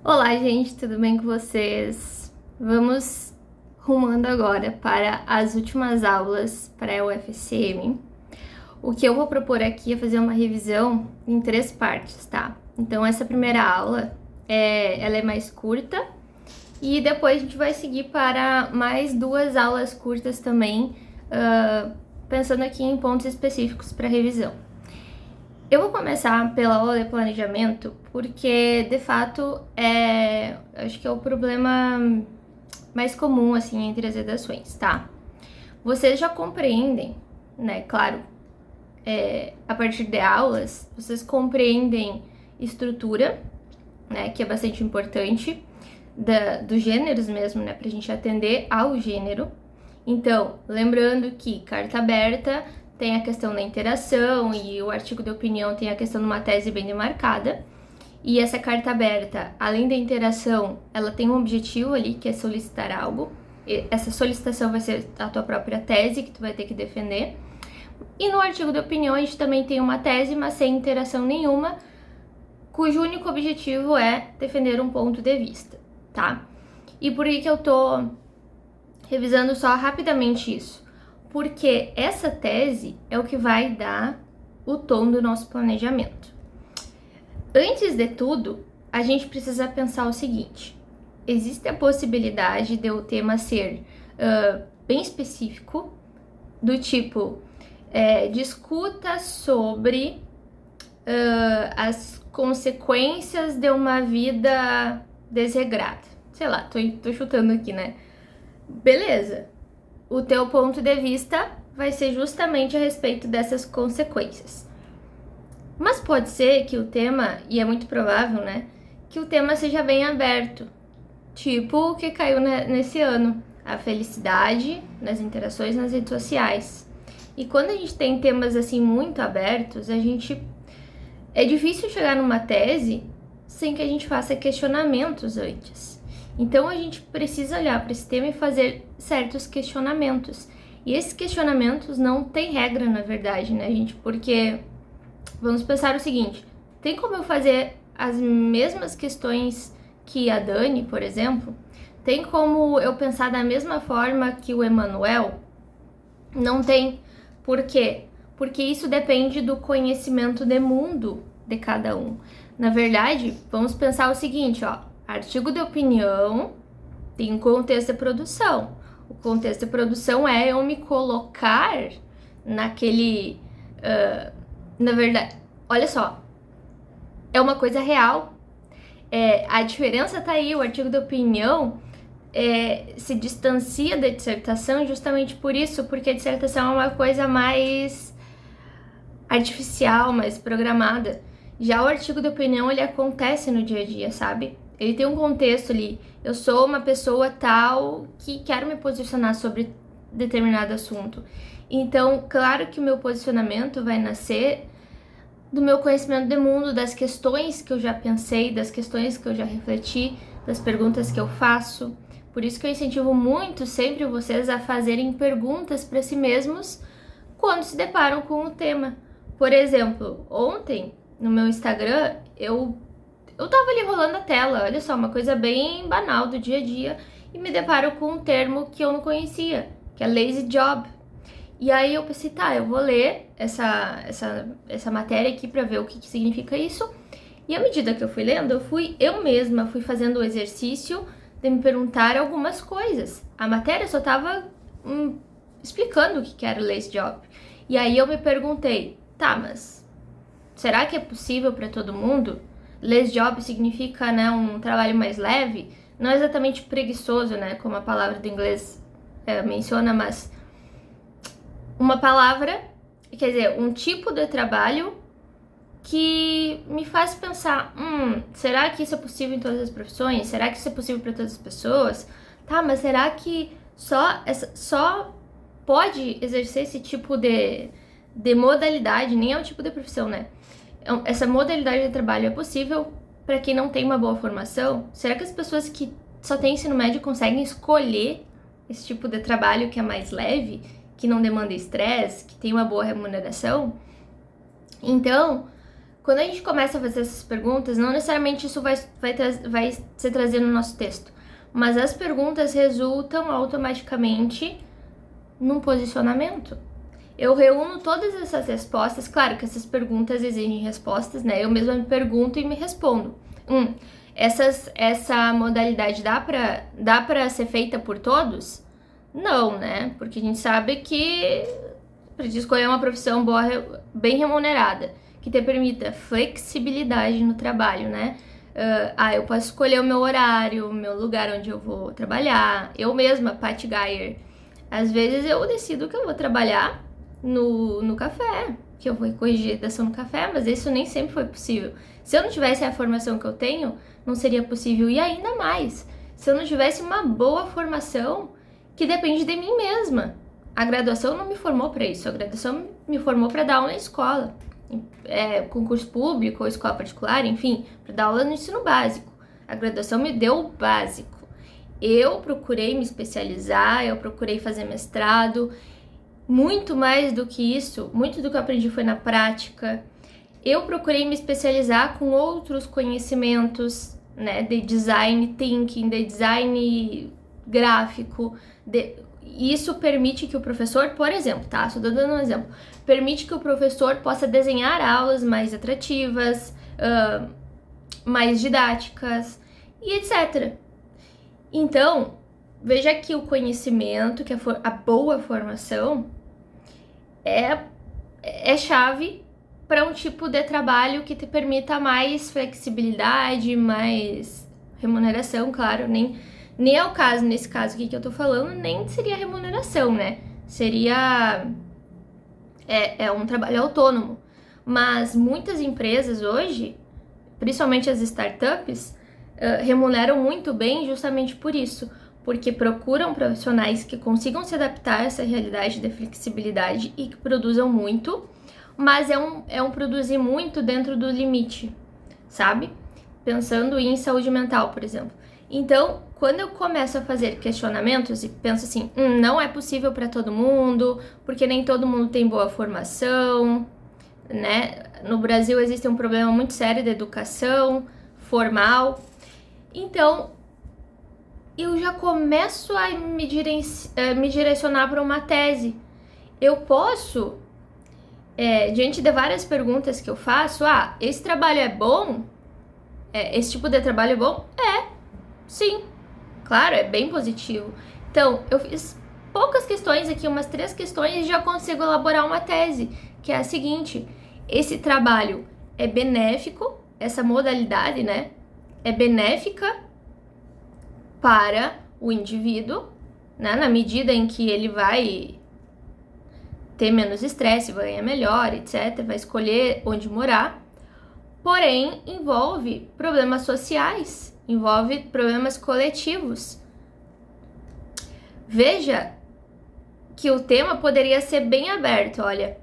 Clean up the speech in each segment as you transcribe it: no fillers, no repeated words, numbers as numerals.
Olá, gente, tudo bem com vocês? Vamos rumando agora para as últimas aulas para a UFSM. O que eu vou propor aqui é fazer uma revisão em 3 partes, tá? Então, essa primeira aula, ela é mais curta e depois a gente vai seguir para mais 2 aulas curtas também, pensando aqui em pontos específicos para revisão. Eu vou começar pela aula de planejamento, porque de fato acho que é o problema mais comum assim entre as redações, tá? Vocês já compreendem, né? Claro, a partir de aulas, vocês compreendem estrutura, né? Que é bastante importante, dos gêneros mesmo, né? Pra gente atender ao gênero. Então, lembrando que carta aberta tem a questão da interação e o artigo de opinião tem a questão de uma tese bem demarcada. E essa carta aberta, além da interação, ela tem um objetivo ali, que é solicitar algo. Essa solicitação vai ser a tua própria tese que tu vai ter que defender. E no artigo de opinião a gente também tem uma tese, mas sem interação nenhuma, cujo único objetivo é defender um ponto de vista, tá? E por que eu tô revisando só rapidamente isso? Porque essa tese é o que vai dar o tom do nosso planejamento. Antes de tudo, a gente precisa pensar o seguinte: existe a possibilidade de o tema ser bem específico, do tipo, discuta sobre as consequências de uma vida desregrada. Sei lá, tô chutando aqui, né? Beleza. O teu ponto de vista vai ser justamente a respeito dessas consequências. Mas pode ser que o tema, e é muito provável, né, que o tema seja bem aberto, tipo o que caiu nesse ano, a felicidade nas interações nas redes sociais. E quando a gente tem temas assim muito abertos, é difícil chegar numa tese sem que a gente faça questionamentos antes. Então a gente precisa olhar para esse tema e fazer certos questionamentos. E esses questionamentos não tem regra, na verdade, né, gente? Porque vamos pensar o seguinte: tem como eu fazer as mesmas questões que a Dani, por exemplo? Tem como eu pensar da mesma forma que o Emanuel? Não tem. Por quê? Porque isso depende do conhecimento de mundo de cada um. Na verdade, vamos pensar o seguinte, ó. Artigo de opinião tem um contexto de produção. O contexto de produção é eu me colocar naquele... na verdade, olha só, é uma coisa real. A diferença tá aí, o artigo de opinião se distancia da dissertação justamente por isso, porque a dissertação é uma coisa mais artificial, mais programada. Já o artigo de opinião, ele acontece no dia a dia, sabe? Ele tem um contexto ali. Eu sou uma pessoa tal que quero me posicionar sobre determinado assunto. Então, claro que o meu posicionamento vai nascer do meu conhecimento de mundo, das questões que eu já pensei, das questões que eu já refleti, das perguntas que eu faço. Por isso que eu incentivo muito sempre vocês a fazerem perguntas para si mesmos quando se deparam com o tema. Por exemplo, ontem, no meu Instagram, eu tava ali rolando a tela, olha só, uma coisa bem banal do dia a dia, e me deparo com um termo que eu não conhecia, que é lazy job. E aí eu pensei, tá, eu vou ler essa matéria aqui pra ver o que significa isso. E à medida que eu fui lendo, eu mesma fui fazendo o exercício de me perguntar algumas coisas. A matéria só tava explicando o que era o lazy job. E aí eu me perguntei, tá, mas será que é possível para todo mundo? Lazy job significa, né, um trabalho mais leve, não exatamente preguiçoso, né, como a palavra do inglês menciona, mas uma palavra, quer dizer, um tipo de trabalho que me faz pensar, será que isso é possível em todas as profissões? Será que isso é possível para todas as pessoas? Tá, mas será que só pode exercer esse tipo de modalidade, nem é um tipo de profissão, né? Essa modalidade de trabalho é possível para quem não tem uma boa formação? Será que as pessoas que só têm ensino médio conseguem escolher esse tipo de trabalho que é mais leve, que não demanda estresse, que tem uma boa remuneração? Então, quando a gente começa a fazer essas perguntas, não necessariamente isso vai ser trazido no nosso texto, mas as perguntas resultam automaticamente num posicionamento. Eu reúno todas essas respostas, claro que essas perguntas exigem respostas, né? Eu mesma me pergunto e me respondo. Essa modalidade dá pra ser feita por todos? Não, né? Porque a gente sabe que para escolher uma profissão boa, bem remunerada, que te permita flexibilidade no trabalho, né? Eu posso escolher o meu horário, o meu lugar onde eu vou trabalhar. Eu mesma, Patty Geyer, às vezes eu decido que eu vou trabalhar no café, que eu vou corrigir redação no café, mas isso nem sempre foi possível. Se eu não tivesse a formação que eu tenho, não seria possível. E ainda mais, se eu não tivesse uma boa formação que depende de mim mesma. A graduação não me formou para isso, a graduação me formou para dar aula na escola, concurso público ou escola particular, enfim, para dar aula no ensino básico. A graduação me deu o básico. Eu procurei me especializar, eu procurei fazer mestrado, muito mais do que isso, muito do que eu aprendi foi na prática. Eu procurei me especializar com outros conhecimentos, né, de design thinking, de design gráfico. Isso permite que o professor, por exemplo, tá? Só tô dando um exemplo. Permite que o professor possa desenhar aulas mais atrativas, mais didáticas e etc. Então, veja que o conhecimento, que a boa formação é chave para um tipo de trabalho que te permita mais flexibilidade, mais remuneração, claro, nem é o caso, nesse caso aqui que eu tô falando, nem seria remuneração, né? Seria um trabalho autônomo. Mas muitas empresas hoje, principalmente as startups, remuneram muito bem justamente por isso, porque procuram profissionais que consigam se adaptar a essa realidade de flexibilidade e que produzam muito, mas é um produzir muito dentro do limite, sabe? Pensando em saúde mental, por exemplo. Então, quando eu começo a fazer questionamentos e penso assim, não é possível para todo mundo, porque nem todo mundo tem boa formação, né? No Brasil existe um problema muito sério de educação formal. Então, eu já começo a me direcionar para uma tese. Eu posso, diante de várias perguntas que eu faço, esse trabalho é bom? Esse tipo de trabalho é bom? Sim, claro, é bem positivo. Então, eu fiz poucas questões aqui, umas 3 questões, e já consigo elaborar uma tese, que é a seguinte: esse trabalho é benéfico, essa modalidade, né, é benéfica para o indivíduo, né, na medida em que ele vai ter menos estresse, vai ganhar melhor, etc., vai escolher onde morar, porém envolve problemas sociais, envolve problemas coletivos. Veja que o tema poderia ser bem aberto, olha,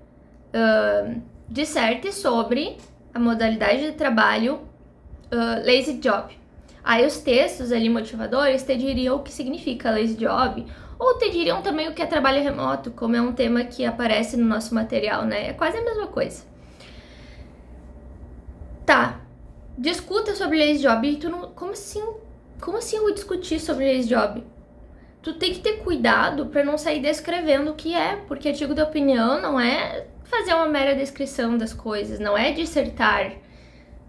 disserte sobre a modalidade de trabalho lazy job. Aí os textos ali motivadores te diriam o que significa lazy job, ou te diriam também o que é trabalho remoto, como é um tema que aparece no nosso material, né? É quase a mesma coisa. Tá, discuta sobre lazy job e tu não... Como assim eu vou discutir sobre lazy job? Tu tem que ter cuidado para não sair descrevendo o que é, porque artigo de opinião não é fazer uma mera descrição das coisas, não é dissertar.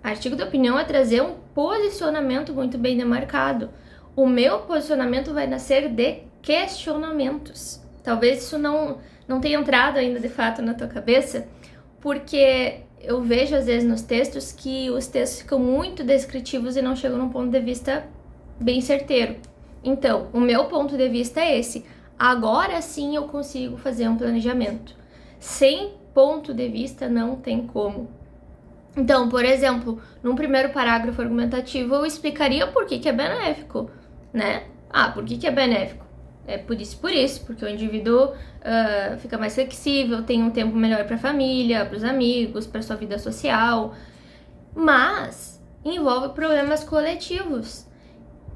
Artigo de opinião é trazer um posicionamento muito bem demarcado. O meu posicionamento vai nascer de questionamentos. Talvez isso não tenha entrado ainda de fato na tua cabeça, porque eu vejo às vezes nos textos que os textos ficam muito descritivos e não chegam num ponto de vista bem certeiro. Então, o meu ponto de vista é esse. Agora sim eu consigo fazer um planejamento. Sem ponto de vista não tem como. Então, por exemplo, num primeiro parágrafo argumentativo eu explicaria por que é benéfico, né? Por que é benéfico? É por isso, porque o indivíduo fica mais flexível, tem um tempo melhor para a família, para os amigos, para sua vida social, mas envolve problemas coletivos.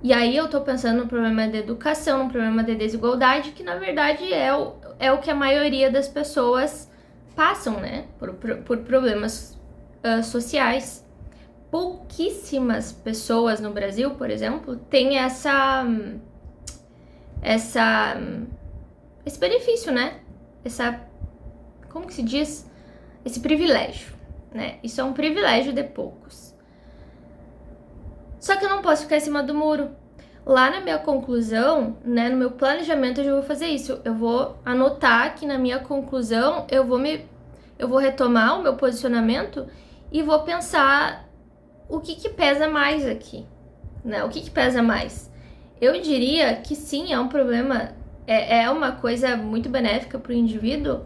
E aí eu tô pensando no problema de educação, no problema de desigualdade, que na verdade é o que a maioria das pessoas passam, né? Por problemas sociais. Pouquíssimas pessoas no Brasil, por exemplo, têm esse benefício, né? Como que se diz? Esse privilégio, né? Isso é um privilégio de poucos. Só que eu não posso ficar em cima do muro. Lá na minha conclusão, né, no meu planejamento, eu já vou fazer isso. Eu vou anotar que na minha conclusão eu vou retomar o meu posicionamento e vou pensar o que pesa mais aqui, né? O que pesa mais? Eu diria que sim, é um problema, é uma coisa muito benéfica para o indivíduo,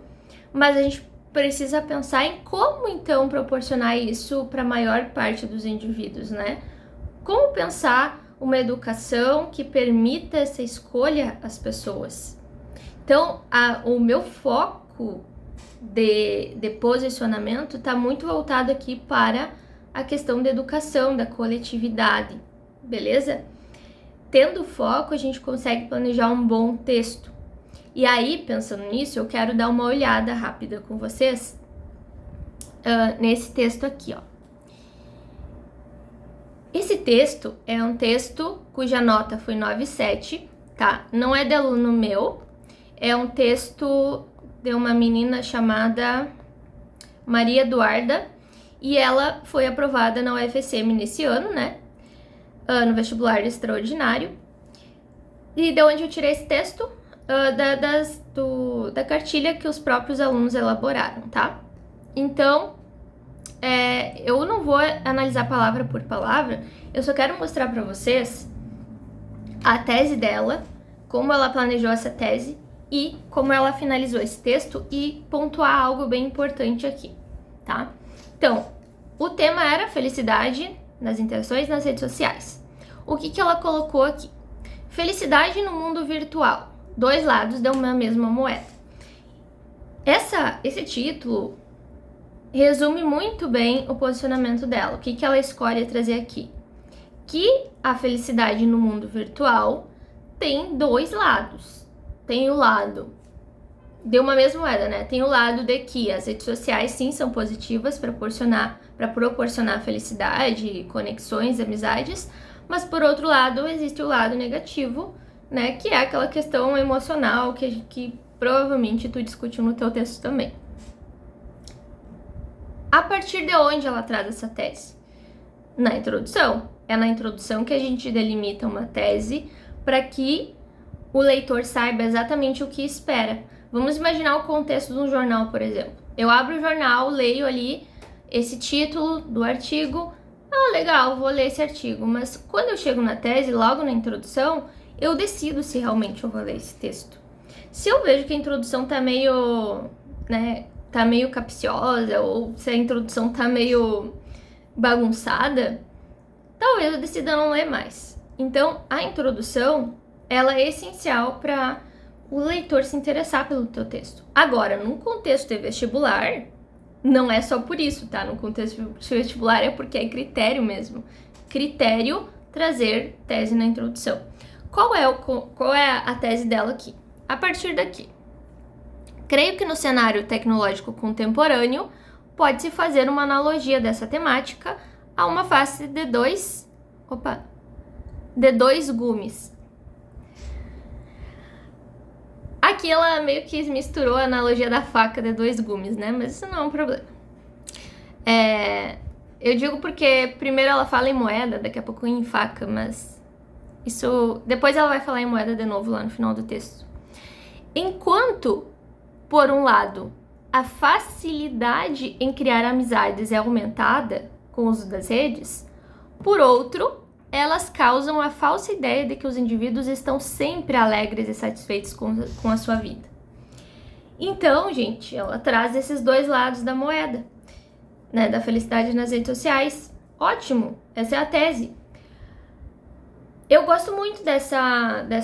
mas a gente precisa pensar em como então proporcionar isso para a maior parte dos indivíduos, né? Como pensar uma educação que permita essa escolha às pessoas. Então, o meu foco de posicionamento está muito voltado aqui para a questão da educação, da coletividade, beleza? Tendo foco, a gente consegue planejar um bom texto. E aí, pensando nisso, eu quero dar uma olhada rápida com vocês nesse texto aqui, ó. Esse texto é um texto cuja nota foi 9,7, tá? Não é de aluno meu, é um texto de uma menina chamada Maria Eduarda e ela foi aprovada na UFSM nesse ano, né? No vestibular extraordinário. E de onde eu tirei esse texto? Da cartilha que os próprios alunos elaboraram, tá? Então, eu não vou analisar palavra por palavra, eu só quero mostrar para vocês a tese dela, como ela planejou essa tese e como ela finalizou esse texto e pontuar algo bem importante aqui, tá? Então, o tema era felicidade nas interações nas redes sociais. O que ela colocou aqui? Felicidade no mundo virtual, dois lados de uma mesma moeda. Esse título resume muito bem o posicionamento dela. O que ela escolhe trazer aqui? Que a felicidade no mundo virtual tem dois lados. Tem o lado de uma mesma moeda, né? Tem o lado de que as redes sociais sim são positivas para proporcionar felicidade, conexões, amizades, mas por outro lado existe o lado negativo, né? Que é aquela questão emocional que provavelmente tu discutiu no teu texto também. A partir de onde ela traz essa tese? Na introdução. É na introdução que a gente delimita uma tese para que o leitor saiba exatamente o que espera. Vamos imaginar o contexto de um jornal, por exemplo. Eu abro o jornal, leio ali esse título do artigo. Ah, legal, vou ler esse artigo. Mas quando eu chego na tese, logo na introdução, eu decido se realmente eu vou ler esse texto. Se eu vejo que a introdução tá meio, né, tá meio capciosa, ou se a introdução tá meio bagunçada, talvez eu decida não ler mais. Então, a introdução, ela é essencial para o leitor se interessar pelo teu texto. Agora, num contexto de vestibular, não é só por isso, tá? No contexto vestibular é porque é critério mesmo. Critério trazer tese na introdução. Qual é a tese dela aqui? A partir daqui. Creio que no cenário tecnológico contemporâneo pode-se fazer uma analogia dessa temática a uma face de dois gumes. Aqui ela meio que misturou a analogia da faca de dois gumes, né? Mas isso não é um problema. Eu digo porque primeiro ela fala em moeda, daqui a pouco em faca, mas isso... Depois ela vai falar em moeda de novo lá no final do texto. Enquanto, por um lado, a facilidade em criar amizades é aumentada com o uso das redes, por outro, elas causam a falsa ideia de que os indivíduos estão sempre alegres e satisfeitos com a sua vida. Então, gente, ela traz esses dois lados da moeda, né, da felicidade nas redes sociais. Ótimo, essa é a tese. Eu gosto muito dessa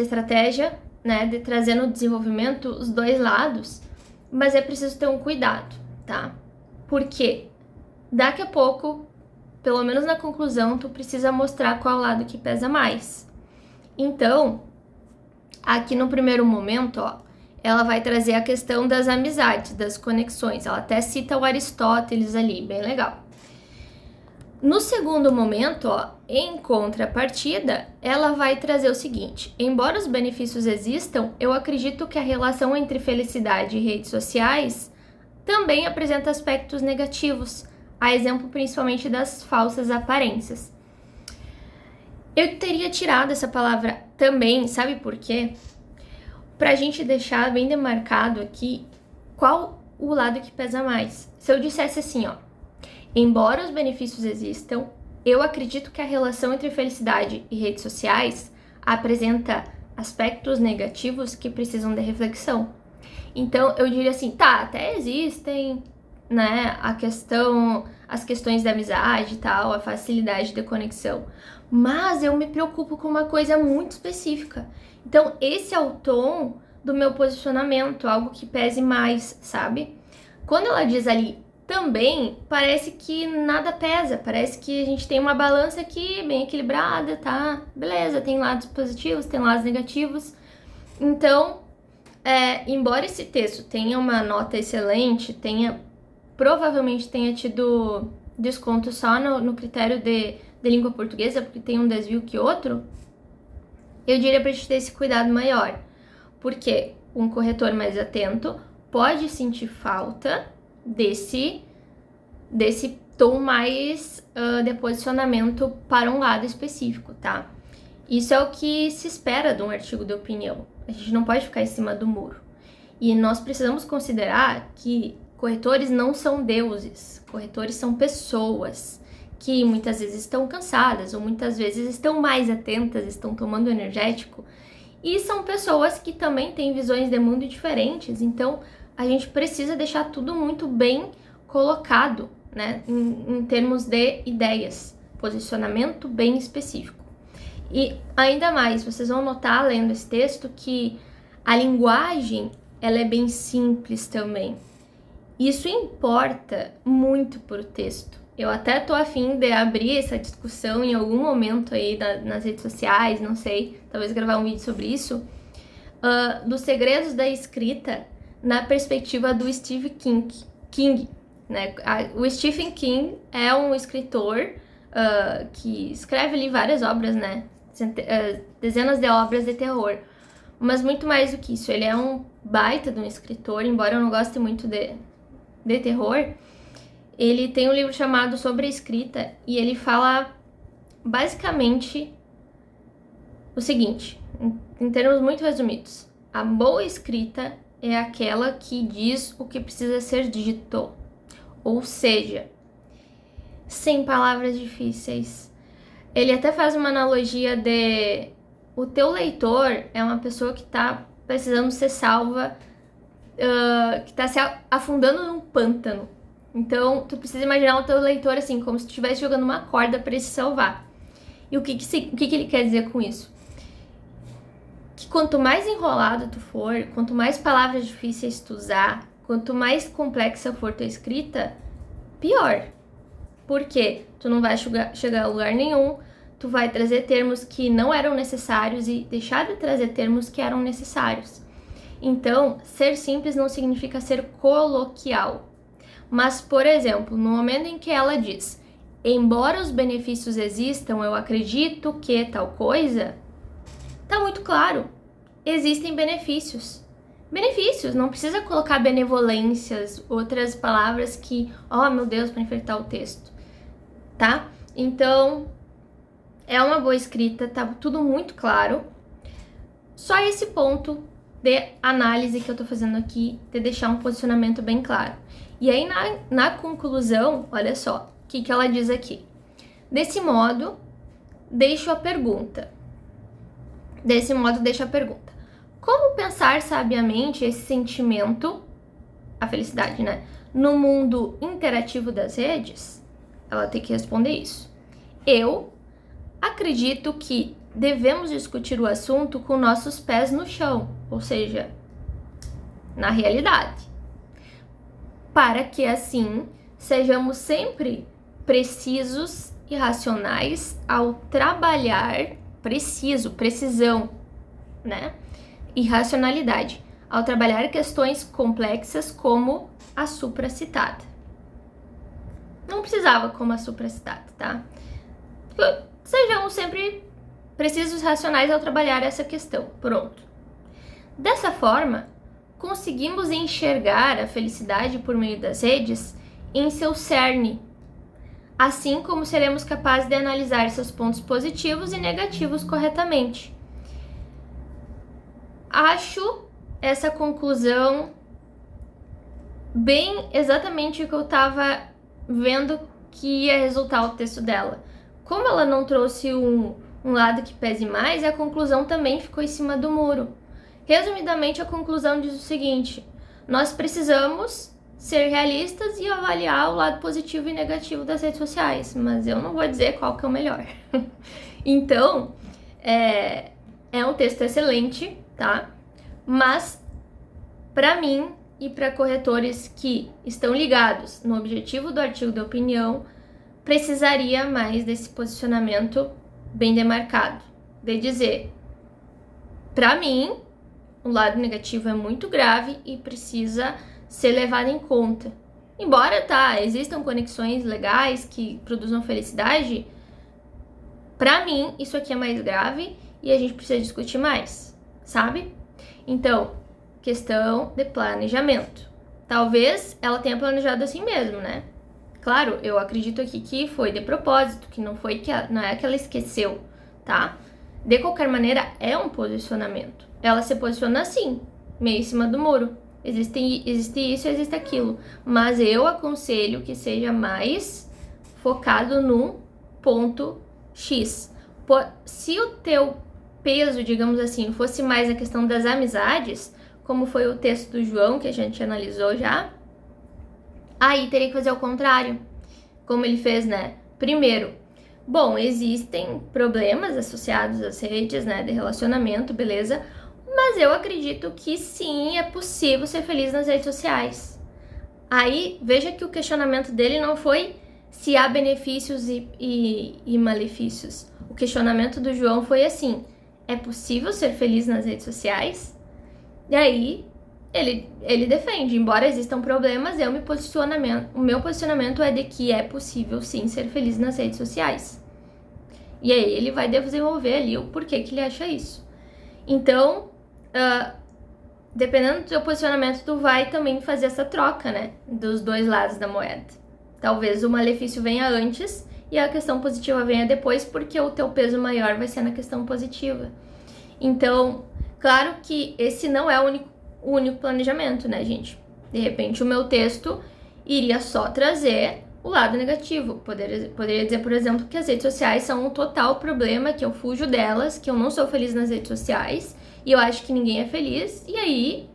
estratégia, né, de trazer no desenvolvimento os dois lados, mas é preciso ter um cuidado, tá? Porque daqui a pouco, pelo menos na conclusão, tu precisa mostrar qual lado que pesa mais. Então, aqui no primeiro momento, ó, ela vai trazer a questão das amizades, das conexões. Ela até cita o Aristóteles ali, bem legal. No segundo momento, ó, em contrapartida, ela vai trazer o seguinte: embora os benefícios existam, eu acredito que a relação entre felicidade e redes sociais também apresenta aspectos negativos, a exemplo principalmente das falsas aparências. Eu teria tirado essa palavra também, sabe por quê? Pra gente deixar bem demarcado aqui qual o lado que pesa mais. Se eu dissesse assim, ó: embora os benefícios existam, eu acredito que a relação entre felicidade e redes sociais apresenta aspectos negativos que precisam de reflexão. Então, eu diria assim, tá, até existem, né, as questões da amizade e tal, a facilidade de conexão, mas eu me preocupo com uma coisa muito específica. Então, esse é o tom do meu posicionamento, algo que pese mais, sabe? Quando ela diz ali também, parece que nada pesa, parece que a gente tem uma balança aqui bem equilibrada, tá? Beleza, tem lados positivos, tem lados negativos. Então, embora esse texto tenha uma nota excelente, provavelmente tenha tido desconto só no critério de língua portuguesa, porque tem um desvio que outro, eu diria pra gente ter esse cuidado maior, porque um corretor mais atento pode sentir falta desse tom mais de posicionamento para um lado específico, tá? Isso é o que se espera de um artigo de opinião. A gente não pode ficar em cima do muro. E nós precisamos considerar que corretores não são deuses. Corretores são pessoas que muitas vezes estão cansadas ou muitas vezes estão mais atentas, estão tomando energético. E são pessoas que também têm visões de mundo diferentes. Então, a gente precisa deixar tudo muito bem colocado, né, em termos de ideias, posicionamento bem específico. E ainda mais, vocês vão notar lendo esse texto que a linguagem ela é bem simples também. Isso importa muito pro texto. Eu até tô a fim de abrir essa discussão em algum momento aí nas redes sociais, não sei, talvez gravar um vídeo sobre isso, dos segredos da escrita na perspectiva do Stephen King, né? O Stephen King é um escritor que escreve ali várias obras, né? Dezenas de obras de terror. Mas muito mais do que isso, ele é um baita de um escritor, embora eu não goste muito de terror. Ele tem um livro chamado Sobre a Escrita e ele fala basicamente o seguinte, em termos muito resumidos: a boa escrita é aquela que diz o que precisa ser dito, ou seja, sem palavras difíceis. Ele até faz uma analogia de o teu leitor é uma pessoa que tá precisando ser salva, que tá se afundando num pântano. Então, tu precisa imaginar o teu leitor assim, como se tu estivesse jogando uma corda para ele se salvar. E o que ele quer dizer com isso? Que quanto mais enrolado tu for, quanto mais palavras difíceis tu usar, quanto mais complexa for tua escrita, pior. Porque tu não vai chegar a lugar nenhum, tu vai trazer termos que não eram necessários e deixar de trazer termos que eram necessários. Então, ser simples não significa ser coloquial. Mas, por exemplo, no momento em que ela diz, embora os benefícios existam, eu acredito que tal coisa, tá muito claro. Existem benefícios. Benefícios, não precisa colocar benevolências, outras palavras que, oh meu Deus, para enfeitar o texto, tá? Então, é uma boa escrita, tá tudo muito claro. Só esse ponto de análise que eu tô fazendo aqui, de deixar um posicionamento bem claro. E aí, na conclusão, olha só, o que ela diz aqui. Desse modo, deixo a pergunta. Como pensar sabiamente esse sentimento, a felicidade, né, no mundo interativo das redes? Ela tem que responder isso. Eu acredito que devemos discutir o assunto com nossos pés no chão, ou seja, na realidade, para que assim sejamos sempre precisos e racionais ao trabalhar precisão, né? E racionalidade, ao trabalhar questões complexas como a supracitada. Não precisava como a supracitada, tá? Sejamos sempre precisos racionais ao trabalhar essa questão. Pronto. Dessa forma, conseguimos enxergar a felicidade por meio das redes em seu cerne, assim como seremos capazes de analisar seus pontos positivos e negativos corretamente. Acho essa conclusão bem exatamente o que eu estava vendo que ia resultar o texto dela. Como ela não trouxe um lado que pese mais, a conclusão também ficou em cima do muro. Resumidamente, a conclusão diz o seguinte: nós precisamos ser realistas e avaliar o lado positivo e negativo das redes sociais, mas eu não vou dizer qual que é o melhor. Então, é um texto excelente, tá? Mas, para mim e para corretores que estão ligados no objetivo do artigo de opinião, precisaria mais desse posicionamento bem demarcado, de dizer, para mim, o lado negativo é muito grave e precisa ser levado em conta. Embora, existam conexões legais que produzam felicidade, para mim, isso aqui é mais grave e a gente precisa discutir mais, sabe? Então, questão de planejamento. Talvez ela tenha planejado assim mesmo, né? Claro, eu acredito aqui que foi de propósito, que não é que ela esqueceu, tá? De qualquer maneira, é um posicionamento. Ela se posiciona assim, meio em cima do muro. Existe isso, existe aquilo. Mas eu aconselho que seja mais focado num ponto X. Se o teu peso, digamos assim, fosse mais a questão das amizades, como foi o texto do João, que a gente analisou já, aí teria que fazer o contrário, como ele fez, né? Primeiro, bom, existem problemas associados às redes, né, de relacionamento, beleza? Mas eu acredito que sim, é possível ser feliz nas redes sociais. Aí, veja que o questionamento dele não foi se há benefícios e malefícios. O questionamento do João foi assim: é possível ser feliz nas redes sociais? E aí, ele defende, embora existam problemas, o meu posicionamento é de que é possível sim ser feliz nas redes sociais. E aí ele vai desenvolver ali o porquê que ele acha isso. Então, dependendo do seu posicionamento, tu vai também fazer essa troca, né? Dos dois lados da moeda. Talvez o malefício venha antes e a questão positiva venha depois, porque o teu peso maior vai ser na questão positiva. Então, claro que esse não é o único planejamento, né, gente? De repente, o meu texto iria só trazer o lado negativo. Poderia dizer, por exemplo, que as redes sociais são um total problema, que eu fujo delas, que eu não sou feliz nas redes sociais, e eu acho que ninguém é feliz, e aí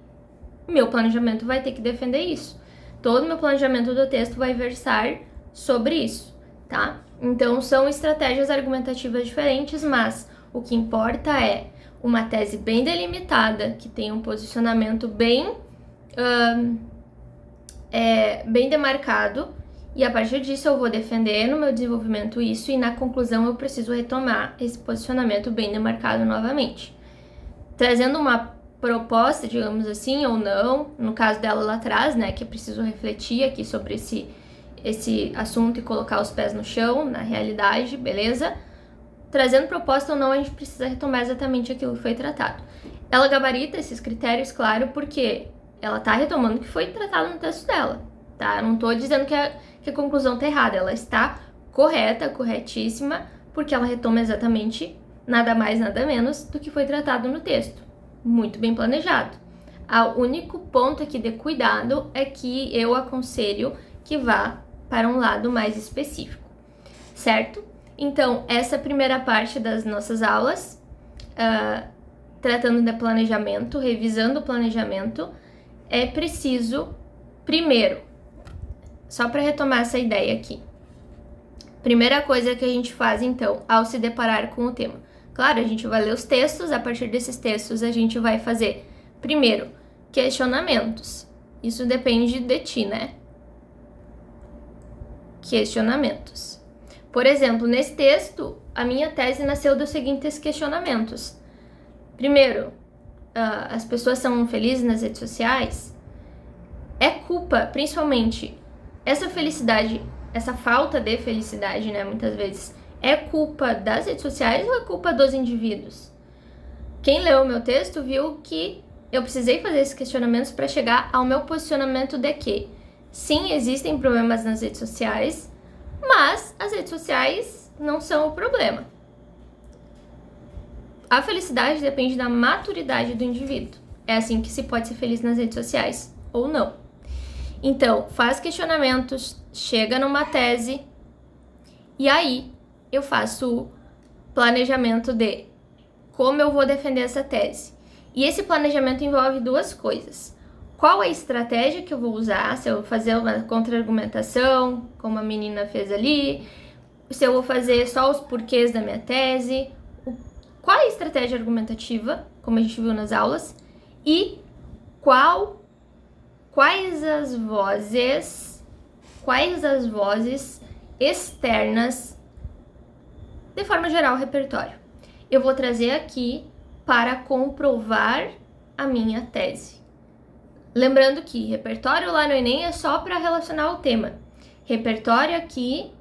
meu planejamento vai ter que defender isso. Todo meu planejamento do texto vai versar sobre isso, tá? Então, são estratégias argumentativas diferentes, mas o que importa é uma tese bem delimitada, que tem um posicionamento bem demarcado, e a partir disso eu vou defender no meu desenvolvimento isso, e na conclusão eu preciso retomar esse posicionamento bem demarcado novamente. Trazendo uma proposta, digamos assim, ou não, no caso dela lá atrás, né, que é preciso refletir aqui sobre esse assunto e colocar os pés no chão, na realidade, beleza? Trazendo proposta ou não, a gente precisa retomar exatamente aquilo que foi tratado. Ela gabarita esses critérios, claro, porque ela tá retomando o que foi tratado no texto dela, tá? Eu não tô dizendo que a conclusão tá errada, ela está correta, corretíssima, porque ela retoma exatamente nada mais, nada menos do que foi tratado no texto. Muito bem planejado. O único ponto aqui de cuidado é que eu aconselho que vá para um lado mais específico, certo? Então, essa primeira parte das nossas aulas, tratando de planejamento, revisando o planejamento, é preciso, primeiro, só para retomar essa ideia aqui, primeira coisa que a gente faz, então, ao se deparar com o tema. Claro, a gente vai ler os textos, a partir desses textos a gente vai fazer, primeiro, questionamentos. Isso depende de ti, né? Questionamentos. Por exemplo, nesse texto, a minha tese nasceu dos seguintes questionamentos. Primeiro, as pessoas são felizes nas redes sociais, é culpa, principalmente, essa felicidade, essa falta de felicidade, né, muitas vezes, é culpa das redes sociais ou é culpa dos indivíduos? Quem leu o meu texto viu que eu precisei fazer esses questionamentos para chegar ao meu posicionamento de que, sim, existem problemas nas redes sociais, mas as redes sociais não são o problema. A felicidade depende da maturidade do indivíduo. É assim que se pode ser feliz nas redes sociais, ou não. Então, faz questionamentos, chega numa tese, e aí eu faço o planejamento de como eu vou defender essa tese. E esse planejamento envolve duas coisas. Qual é a estratégia que eu vou usar? Se eu vou fazer uma contra-argumentação, como a menina fez ali, se eu vou fazer só os porquês da minha tese, qual é a estratégia argumentativa, como a gente viu nas aulas, e quais as vozes externas, de forma geral, ao repertório. Eu vou trazer aqui para comprovar a minha tese. Lembrando que repertório lá no Enem é só para relacionar o tema. Repertório aqui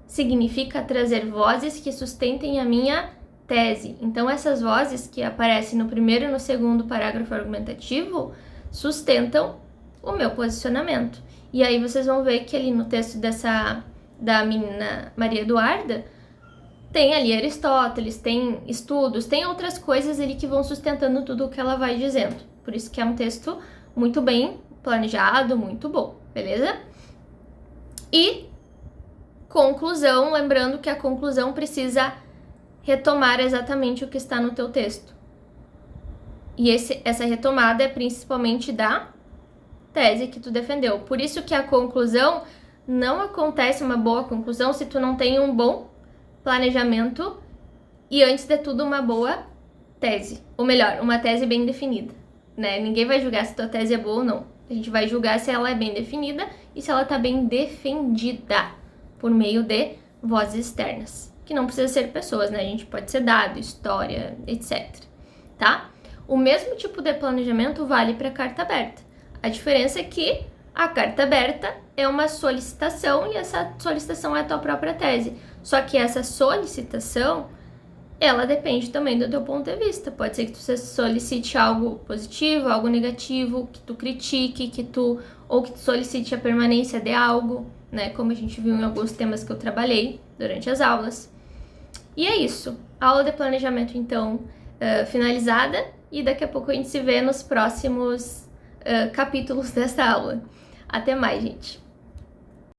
significa trazer vozes que sustentem a minha tese. Então, essas vozes que aparecem no primeiro e no segundo parágrafo argumentativo sustentam o meu posicionamento. E aí vocês vão ver que ali no texto da menina Maria Eduarda, tem ali Aristóteles, tem estudos, tem outras coisas ali que vão sustentando tudo o que ela vai dizendo. Por isso que é um texto muito bem planejado, muito bom, beleza? E conclusão, lembrando que a conclusão precisa retomar exatamente o que está no teu texto. E essa retomada é principalmente da tese que tu defendeu. Por isso que a conclusão não acontece uma boa conclusão se tu não tem um bom planejamento e, antes de tudo, uma boa tese. Ou melhor, uma tese bem definida, né? Ninguém vai julgar se tua tese é boa ou não. A gente vai julgar se ela é bem definida e se ela está bem defendida por meio de vozes externas, que não precisa ser pessoas, né? A gente pode ser dado, história, etc, tá? O mesmo tipo de planejamento vale para carta aberta. A diferença é que a carta aberta é uma solicitação e essa solicitação é a tua própria tese. Só que essa solicitação, ela depende também do teu ponto de vista. Pode ser que tu solicite algo positivo, algo negativo, que tu critique, ou que tu solicite a permanência de algo, né? Como a gente viu em alguns temas que eu trabalhei durante as aulas. E é isso. A aula de planejamento, então, finalizada. E daqui a pouco a gente se vê nos próximos capítulos dessa aula. Até mais, gente!